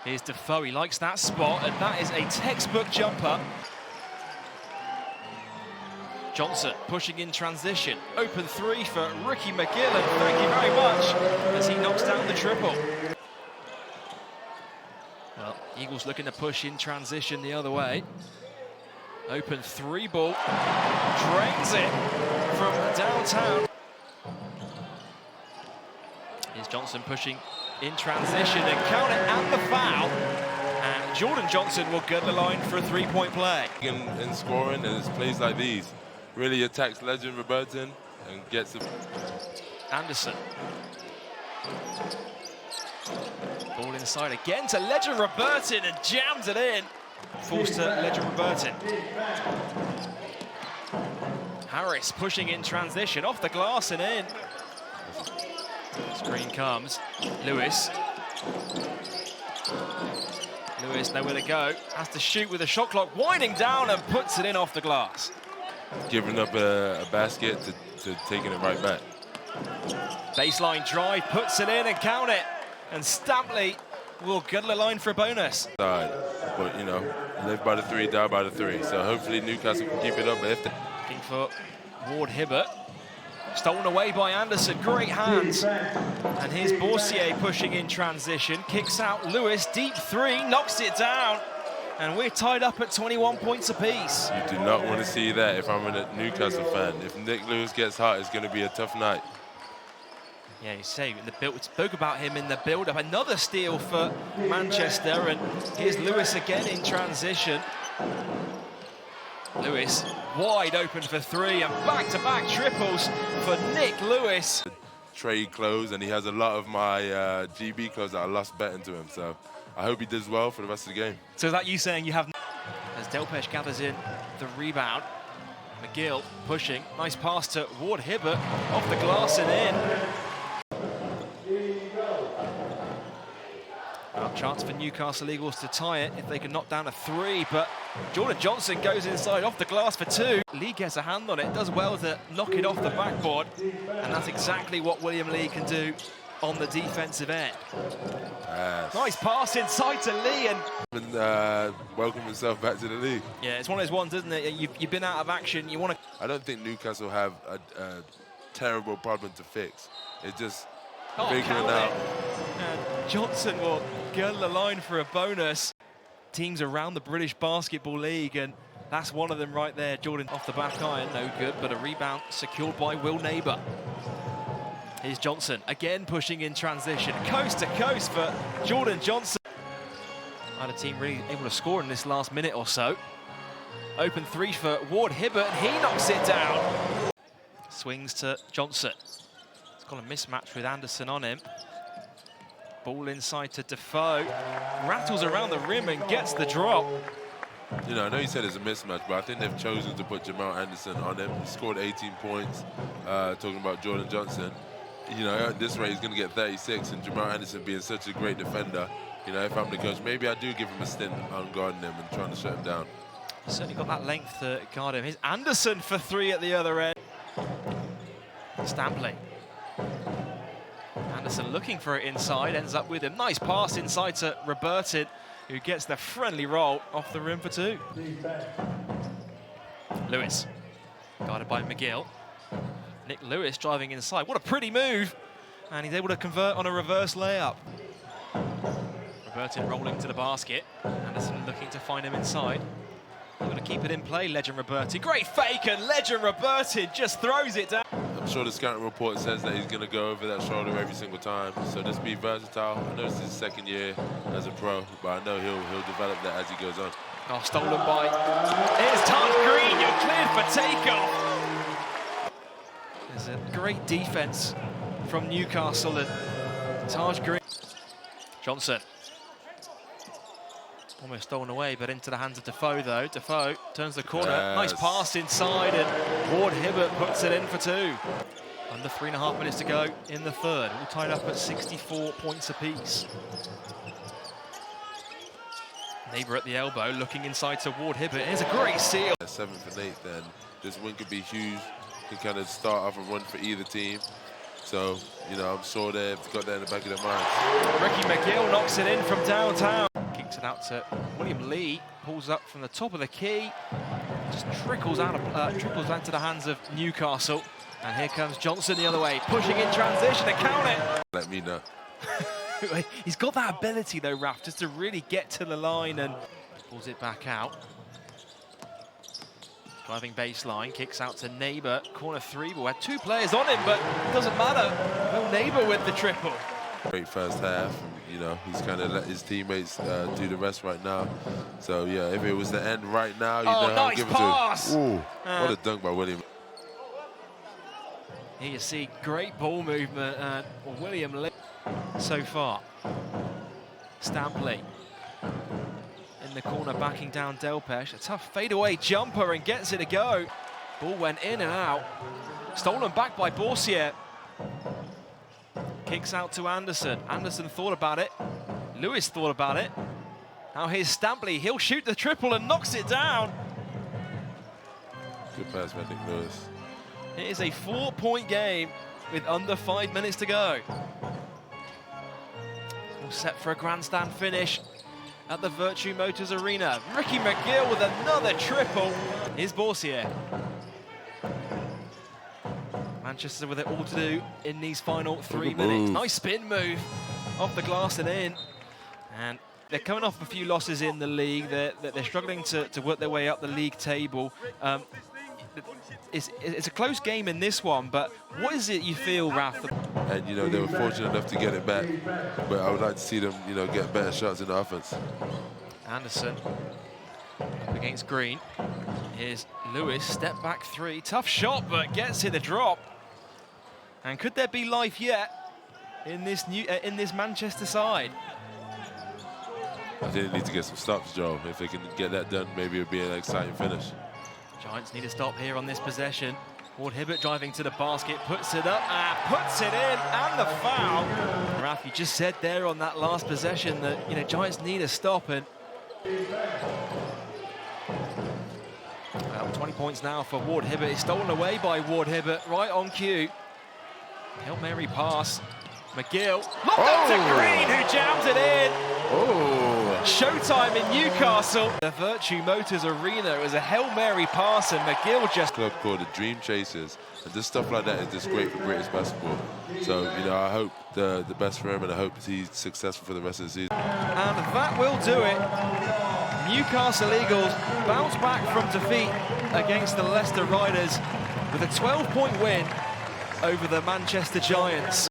Here's Defoe, he likes that spot, and that is a textbook jumper. Johnson pushing in transition. Open three for Ricky McGill, and thank you very much as he knocks down the triple. Well, Eagles looking to push in transition the other way. Open three ball, drains it from downtown. Here's Johnson pushing in transition and count it and the foul. And Jordan Johnson will get the line for a three-point play. In scoring, and it's plays like these. Really attacks Legend Robertson and gets him. Anderson. Ball inside again to Legend Robertson and jams it in. Forced to Legend Robertson. Harris pushing in transition, off the glass and in. Screen comes. Lewis. Lewis nowhere to go. Has to shoot with the shot clock winding down and puts it in off the glass. Giving up a basket to taking it right back. Baseline drive, puts it in and count it. And Stampley will get the line for a bonus. But, you know, live by the three, die by the three. So hopefully Newcastle can keep it up. But if they... Looking for Ward Hibbert. Stolen away by Anderson, great hands. And here's Boursier pushing in transition. Kicks out Lewis, deep three, knocks it down. And we're tied up at 21 points apiece. You do not want to see that if I'm a Newcastle fan. If Nick Lewis gets hot, it's going to be a tough night. Yeah, you say, we spoke about him in the build-up. Another steal for Manchester, and here's Lewis again in transition. Lewis wide open for three, and back-to-back triples for Nick Lewis. Trade clothes, and he has a lot of my GB clothes that I lost betting to him, so I hope he does well for the rest of the game. So is that you saying you have... As Delpesh gathers in the rebound, McGill pushing, nice pass to Ward Hibbert, off the glass and in. Well, chance for Newcastle Eagles to tie it if they can knock down a three, but Jordan Johnson goes inside off the glass for two. Lee gets a hand on it, does well to knock it off the backboard, and that's exactly what William Lee can do on the defensive end. Nice pass inside to Lee and welcome himself back to the league. Yeah, it's one of those ones, isn't it? You've been out of action, you want to... I don't think Newcastle have a terrible problem to fix. It's just figuring out. And Johnson will get the line for a bonus. Teams around the British Basketball League, and that's one of them right there. Jordan off the back iron, no good, but a rebound secured by Will Neighbour. Here's Johnson, again pushing in transition. Coast to coast for Jordan Johnson. Had a team really able to score in this last minute or so. Open three for Ward Hibbert, and he knocks it down. Swings to Johnson. He's got a mismatch with Anderson on him. Ball inside to Defoe. Rattles around the rim and gets the drop. You know, I know you said it's a mismatch, but I think they've chosen to put Jamal Anderson on him. He scored 18 points, talking about Jordan Johnson. You know, at this rate, he's going to get 36, and Jamal Anderson being such a great defender, you know, if I'm the coach, maybe I do give him a stint on guarding him and trying to shut him down. He's certainly got that length to guard him. Here's Anderson for three at the other end. Stampley. Anderson looking for it inside, ends up with him. Nice pass inside to Robertson, who gets the friendly roll off the rim for two. Lewis, guarded by McGill. Nick Lewis driving inside. What a pretty move. And he's able to convert on a reverse layup. Robertson rolling to the basket. Anderson looking to find him inside. Able to keep it in play, Legend Robertson. Great fake, and Legend Robertson just throws it down. I'm sure the scouting report says that he's going to go over that shoulder every single time. So just be versatile. I know this is his second year as a pro, but I know he'll develop that as he goes on. Oh, stolen by... Here's Taj Green, you're cleared for takeoff. There's a great defense from Newcastle, and Taj Green. Johnson. Almost stolen away, but into the hands of Defoe, though. Defoe turns the corner. Yes. Nice pass inside, and Ward Hibbert puts it in for two. Under 3.5 minutes to go in the third. All tied up at 64 points apiece. Neighbour at the elbow, looking inside to Ward Hibbert. Here's a great seal. 7th and 8th, then this win could be huge. Can kind of start off a run for either team. So, you know, I'm sure they've got that in the back of their minds. Ricky McGill knocks it in from downtown. Kicks it out to William Lee, pulls up from the top of the key, just trickles out into the hands of Newcastle. And here comes Johnson the other way, pushing in transition to count it. Let me know. He's got that ability though, Raf, just to really get to the line and pulls it back out. Driving baseline, kicks out to Neighbour, corner three, but we had two players on him, but it doesn't matter. Will Neighbour with the triple. Great first half. You know, he's kind of let his teammates do the rest right now. So, yeah, if it was the end right now, you know how to give pass. it to him. Ooh, what a dunk by William. Here you see great ball movement, William Lee so far. Stampley in the corner, backing down Delpesh. A tough fadeaway jumper and gets it to go. Ball went in and out. Stolen back by Borsier. Kicks out to Anderson. Anderson thought about it. Lewis thought about it. Now here's Stampley. He'll shoot the triple and knocks it down. Good pass by Nick Lewis. It is a 4-point game with under 5 minutes to go. All set for a grandstand finish at the Virtue Motors Arena. Ricky McGill with another triple. Here's Borsier. Manchester with it all to do in these final 3 minutes. Nice spin move off the glass and in. And they're coming off a few losses in the league. They're struggling to work their way up the league table. It's a close game in this one, but what is it you feel, Raf? And, you know, they were fortunate enough to get it back, but I would like to see them, you know, get better shots in the offense. Anderson up against Green. Here's Lewis, step back three. Tough shot, but gets it a drop. And could there be life yet in this Manchester side? I think they need to get some stops, Joe. If they can get that done, maybe it'll be an exciting finish. Giants need to stop here on this possession. Ward Hibbert driving to the basket, puts it up, puts it in, and the foul. Raf, you just said there on that last possession that, you know, Giants need a stop, and 20 points now for Ward Hibbert. It's stolen away by Ward Hibbert, right on cue. Hail Mary pass. McGill, look up to Green, who jams it in. Oh! Showtime in Newcastle. The Virtue Motors Arena, it was a Hail Mary pass, and McGill just... Club called the Dream Chasers, and just stuff like that is just great for British basketball. So, you know, I hope the best for him, and I hope he's successful for the rest of the season. And that will do it. Newcastle Eagles bounce back from defeat against the Leicester Riders with a 12-point win over the Manchester Giants.